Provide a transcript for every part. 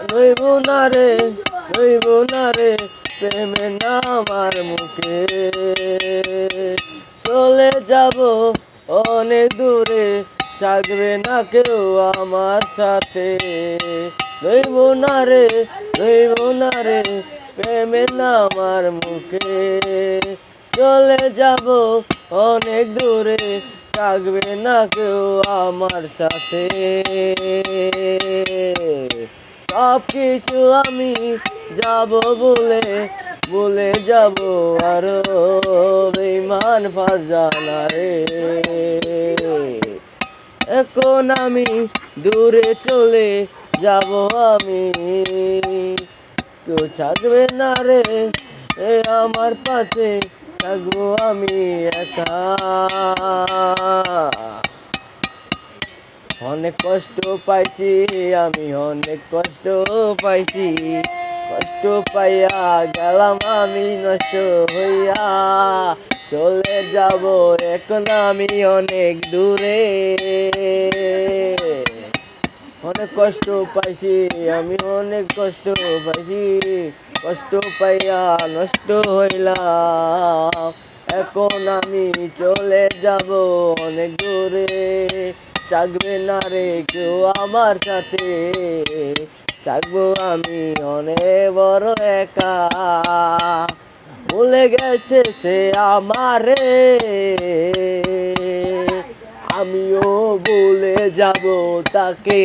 রইব না রে, রইব না রে প্রেমের নাম আর মুখে। চলে যাব অনেক দূরে, থাকবে না কেউ আমার সাথে। রইব না রে, রইব না রে প্রেমের নাম আর মুখে। চলে যাব অনেক দূরে, থাকবে না কেউ আমার সাথে। সব কিছু আমি যাব বলে, বলে যাব আরো বেঈমান ফারজানা রে। এখন আমি দূরে চলে যাব আমি, কেউ থাকবে না রে এ আমার পাশে, থাকবো আমি একা। অনেক কষ্ট পাইছি আমি, অনেক কষ্ট পাইছি, কষ্ট পাইয়া গেলাম আমি নষ্ট হইয়া। চলে যাব এখন আমি অনেক দূরে। অনেক কষ্ট পাইছি আমি, অনেক কষ্ট পাইছি, কষ্ট পাইয়া নষ্ট হইলাম। এখন আমি চলে যাব অনেক দূরে, থাকবে না রে কেউ আমার সাথে, থাকবো আমি অনেক বড় একা। ভুলে গেছে সে আমারে, আমিও ভুলে যাব তাকে,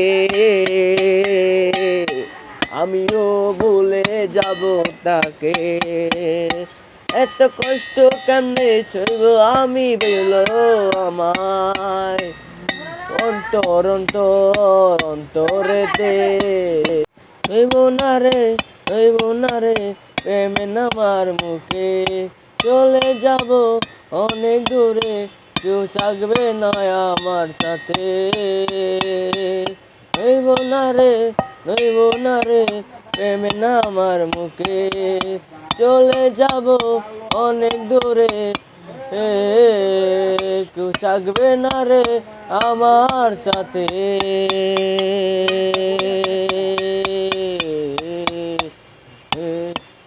আমিও ভুলে যাব তাকে। এত কষ্ট কেমনে সইব আমি বলো আমায়, অন্তর অন্তর অন্তরেতে। রইব না রে, রইব না রে প্রেমের নাম আর মুখে। চলে যাব অনেক দূরে, কেউ থাকবে না আমার সাথে। রইব না রে, রইব না রে প্রেমের নাম আর মুখে। চলে যাব অনেক দূরে, কেউ থাকবে না রে আমার সাথে।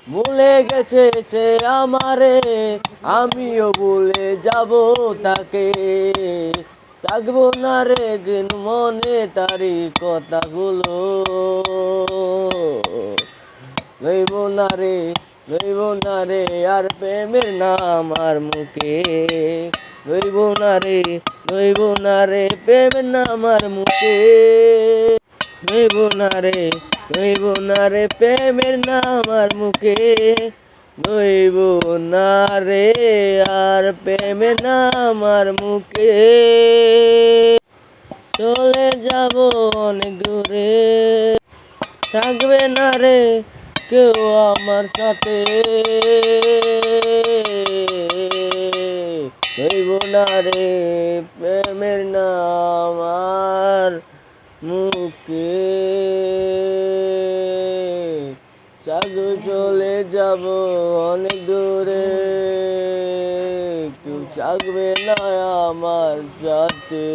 ভুলে গেছে সে আমারে, আমিও ভুলে যাব তাকে। থাকবো না রে মনে তারি কথাগুলো। লইব না রে, লইব না রে আর প্রেমের নাম আর মুখে। লইব না রে, লইব না রে প্রেমের নাম আর মুখে। লইব না রে, লইব না রে প্রেমের নাম আর মুখে। লইব না রে আর প্রেমের নাম আর মুখে। চলে যাব অনেক দূরে, থাকবে না রে কেউ আমার সাথে। লইব না রে প্রেমের নাম আর মুখে। চলে যাব অনেক দূরে, কেউ থাকবে না আমার সাথে।